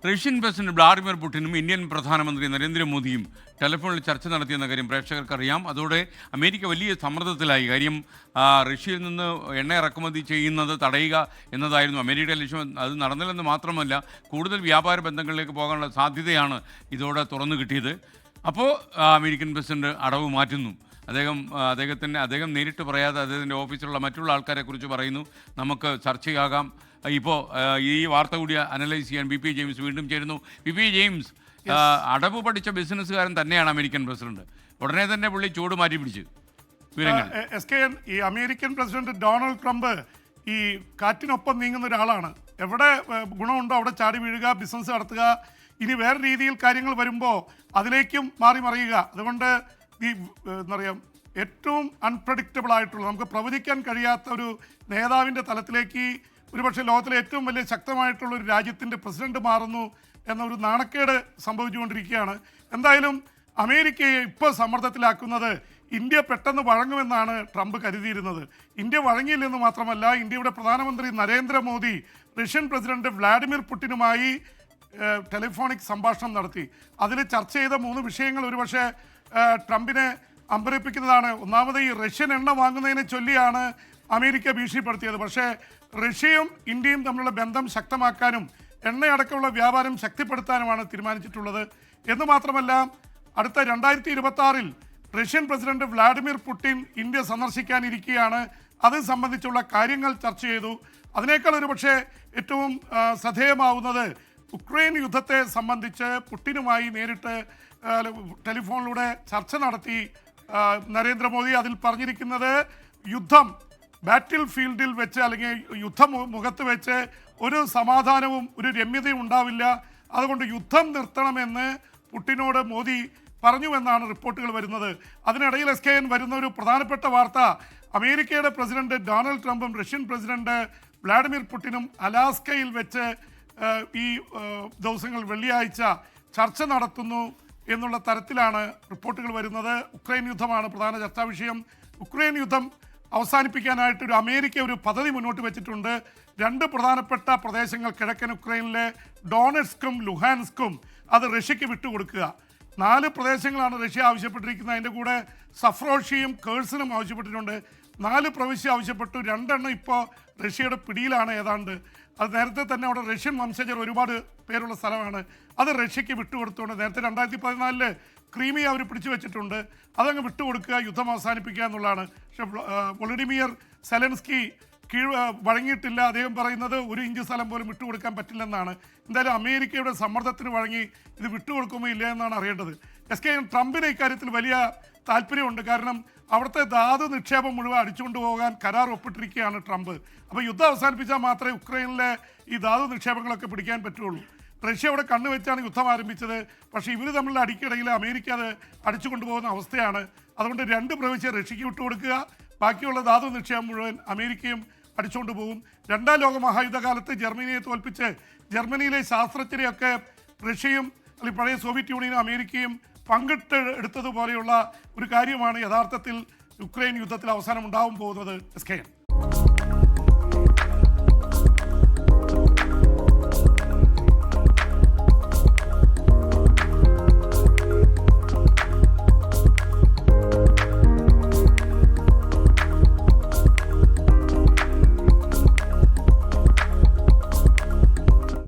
Russian president Vladimir പുടിനും Indian പ്രധാനമന്ത്രി നരേന്ദ്രമോദിയും ടെലിഫോണിൽ ചർച്ച നടത്തിയെന്ന കാര്യം പ്രേക്ഷകർക്കറിയാം. അതോടെ അമേരിക്ക വലിയ സമ്മർദ്ദത്തിലായി. കാര്യം റഷ്യയിൽ നിന്ന് എണ്ണ ഇറക്കുമതി ചെയ്യുന്നത് തടയുക എന്നതായിരുന്നു അമേരിക്കയുടെ ലക്ഷ്യം. അത് നടന്നില്ലെന്ന് മാത്രമല്ല, കൂടുതൽ വ്യാപാര ബന്ധങ്ങളിലേക്ക് പോകാനുള്ള സാധ്യതയാണ് ഇതോടെ തുറന്നു കിട്ടിയത്. അപ്പോൾ അമേരിക്കൻ പ്രസിഡന്റ് അടവ് മാറ്റുന്നു. അദ്ദേഹം നേരിട്ട് പറയാതെ അദ്ദേഹത്തിൻ്റെ ഓഫീസിലുള്ള മറ്റുള്ള ആൾക്കാരെക്കുറിച്ച് പറയുന്നു, നമുക്ക് ചർച്ചയാകാം. ഇപ്പോൾ ഈ വാർത്ത കൂടി അനലൈസ് ചെയ്യാൻ ബി.പി. ജെയിംസ് വീണ്ടും ചേരുന്നു. ബി.പി. ജെയിംസ്, അടവ് പഠിച്ച ബിസിനസ്സുകാരൻ തന്നെയാണ് അമേരിക്കൻ പ്രസിഡന്റ്. ഉടനെ തന്നെ പുള്ളി ചൂട് മാറ്റി പിടിച്ചു. ഈ അമേരിക്കൻ പ്രസിഡന്റ് ഡൊണാൾഡ് ട്രംപ് ഈ കാറ്റിനൊപ്പം നീങ്ങുന്ന ഒരാളാണ്. എവിടെ ഗുണമുണ്ടോ അവിടെ ചാടി വീഴുക, ബിസിനസ് നടത്തുക. ഇനി വേറെ രീതിയിൽ കാര്യങ്ങൾ വരുമ്പോൾ അതിലേക്കും മാറി മറിയുക. അതുകൊണ്ട് ഈ എന്താ പറയുക, ഏറ്റവും അൺപ്രഡിക്റ്റബിൾ ആയിട്ടുള്ള, നമുക്ക് പ്രവചിക്കാൻ കഴിയാത്ത ഒരു നേതാവിൻ്റെ തലത്തിലേക്ക് ഒരുപക്ഷെ ലോകത്തിലെ ഏറ്റവും വലിയ ശക്തമായിട്ടുള്ള ഒരു രാജ്യത്തിൻ്റെ പ്രസിഡന്റ് മാറുന്നു എന്ന ഒരു നാണക്കേട് സംഭവിച്ചുകൊണ്ടിരിക്കുകയാണ്. എന്തായാലും അമേരിക്കയെ ഇപ്പോൾ സമ്മർദ്ദത്തിലാക്കുന്നത് ഇന്ത്യ പെട്ടെന്ന് വഴങ്ങുമെന്നാണ് ട്രംപ് കരുതിയിരുന്നത്. ഇന്ത്യ വഴങ്ങിയില്ലെന്ന് മാത്രമല്ല, ഇന്ത്യയുടെ പ്രധാനമന്ത്രി നരേന്ദ്രമോദി റഷ്യൻ പ്രസിഡന്റ് വ്ളാഡിമിർ പുടിനുമായി ടെലിഫോണിക് സംഭാഷണം നടത്തി. അതിൽ ചർച്ച ചെയ്ത 3 വിഷയങ്ങൾ ഒരുപക്ഷെ ട്രംപിനെ അമ്പരപ്പിക്കുന്നതാണ്. ഒന്നാമത്, ഈ റഷ്യൻ എണ്ണ വാങ്ങുന്നതിനെ ചൊല്ലിയാണ് അമേരിക്ക ഭീഷണിപ്പെടുത്തിയത്. പക്ഷേ റഷ്യയും ഇന്ത്യയും തമ്മിലുള്ള ബന്ധം ശക്തമാക്കാനും എണ്ണയടക്കമുള്ള വ്യാപാരം ശക്തിപ്പെടുത്താനുമാണ് തീരുമാനിച്ചിട്ടുള്ളത്. എന്ന് മാത്രമല്ല, അടുത്ത 2026 Russian president Vladimir Putin India സന്ദർശിക്കാനിരിക്കുകയാണ്. അത് സംബന്ധിച്ചുള്ള കാര്യങ്ങൾ ചർച്ച ചെയ്തു. അതിനേക്കാൾ ഒരുപക്ഷെ ഏറ്റവും ശ്രദ്ധേയമാവുന്നത് ഉക്രൈൻ യുദ്ധത്തെ സംബന്ധിച്ച് പുടിനുമായി നേരിട്ട് ടെലിഫോണിലൂടെ ചർച്ച നടത്തി നരേന്ദ്രമോദി. അതിൽ പറഞ്ഞിരിക്കുന്നത്, യുദ്ധം ബാറ്റിൽ ഫീൽഡിൽ വെച്ച് അല്ലെങ്കിൽ യുദ്ധമുഖത്ത് വെച്ച് ഒരു സമാധാനവും ഒരു രമ്യതയും ഉണ്ടാവില്ല, അതുകൊണ്ട് യുദ്ധം നിർത്തണമെന്ന് പുടിനോട് മോദി പറഞ്ഞുവെന്നാണ് റിപ്പോർട്ടുകൾ വരുന്നത്. അതിനിടയിൽ SKN വരുന്ന ഒരു പ്രധാനപ്പെട്ട വാർത്ത, അമേരിക്കയുടെ പ്രസിഡന്റ് ഡൊണാൾഡ് ട്രംപും റഷ്യൻ പ്രസിഡന്റ് വ്ളാഡിമിർ പുടിനും അലാസ്കയിൽ വെച്ച് ഈ ദിവസങ്ങൾ വെള്ളിയാഴ്ച ചർച്ച നടത്തുന്നു എന്നുള്ള തരത്തിലാണ് റിപ്പോർട്ടുകൾ വരുന്നത്. ഉക്രൈൻ യുദ്ധമാണ് പ്രധാന ചർച്ചാ വിഷയം. ഉക്രൈൻ യുദ്ധം അവസാനിപ്പിക്കാനായിട്ടൊരു അമേരിക്ക ഒരു പദ്ധതി മുന്നോട്ട് വെച്ചിട്ടുണ്ട്. 2 പ്രധാനപ്പെട്ട പ്രദേശങ്ങൾ കിഴക്കൻ ഉക്രൈനിലെ ഡോണെറ്റ്സ്കും ലുഹാൻസ്കും അത് റഷ്യക്ക് വിട്ടുകൊടുക്കുക. 4 പ്രദേശങ്ങളാണ് റഷ്യ ആവശ്യപ്പെട്ടിരിക്കുന്നത്. അതിൻ്റെ കൂടെ സഫ്രോഷിയും കേഴ്സനും ആവശ്യപ്പെട്ടിട്ടുണ്ട്. 4 പ്രവിശ്യ ആവശ്യപ്പെട്ടു. 2 എണ്ണം ഇപ്പോൾ റഷ്യയുടെ പിടിയിലാണ് ഏതാണ്ട്. അത് നേരത്തെ തന്നെ അവിടെ റഷ്യൻ വംശജർ ഒരുപാട് പേരുള്ള സ്ഥലമാണ്. അത് റഷ്യക്ക് വിട്ടുകൊടുത്തുകൊണ്ട് നേരത്തെ 2014 ക്രീമിയ അവർ പിടിച്ചു വെച്ചിട്ടുണ്ട്. അതങ്ങ് വിട്ടുകൊടുക്കുക, യുദ്ധം അവസാനിപ്പിക്കുക എന്നുള്ളതാണ്. പക്ഷേ വൊളഡിമിർ സെലൻസ്കി വഴങ്ങിയിട്ടില്ല. അദ്ദേഹം പറയുന്നത് 1 ഇഞ്ച് സ്ഥലം പോലും വിട്ടുകൊടുക്കാൻ പറ്റില്ലെന്നാണ്. എന്തായാലും അമേരിക്കയുടെ സമ്മർദ്ദത്തിന് വഴങ്ങി ഇത് വിട്ടുകൊടുക്കുമോ ഇല്ല എന്നാണ് അറിയേണ്ടത്. SKN ട്രംപിന് ഇക്കാര്യത്തിൽ വലിയ താല്പര്യമുണ്ട്. കാരണം അവിടുത്തെ ധാതു നിക്ഷേപം മുഴുവൻ അടിച്ചുകൊണ്ട് പോകാൻ കരാർ ഒപ്പിട്ടിരിക്കുകയാണ് ട്രംപ്. അപ്പോൾ യുദ്ധം അവസാനിപ്പിച്ചാൽ മാത്രമേ ഉക്രൈനിലെ ഈ ധാതു നിക്ഷേപങ്ങളൊക്കെ പിടിക്കാൻ പറ്റുള്ളൂ. റഷ്യ അവിടെ കണ്ണുവെച്ചാണ് യുദ്ധം ആരംഭിച്ചത്. പക്ഷേ ഇവർ തമ്മിലുള്ള അടിക്കിടയിൽ അമേരിക്ക അത് അടിച്ചുകൊണ്ടുപോകുന്ന അവസ്ഥയാണ്. അതുകൊണ്ട് 2 പ്രവിശ്യ റഷ്യക്ക് വിട്ടുകൊടുക്കുക, ബാക്കിയുള്ള ധാതു നിക്ഷേപം മുഴുവൻ അമേരിക്കയും അടിച്ചുകൊണ്ട് പോകും. 2ാം ലോക മഹായുദ്ധകാലത്ത് ജർമ്മനിയെ തോൽപ്പിച്ച് ജർമ്മനിയിലെ ശാസ്ത്രജ്ഞരെയൊക്കെ റഷ്യയും അല്ലെങ്കിൽ പഴയ സോവിയറ്റ് യൂണിയനും അമേരിക്കയും പങ്കിട്ട് എടുത്തതുപോലെയുള്ള ഒരു കാര്യമാണ് യഥാർത്ഥത്തിൽ യുക്രൈൻ യുദ്ധത്തിൽ അവസാനം ഉണ്ടാവാൻ പോകുന്നത്. SKN.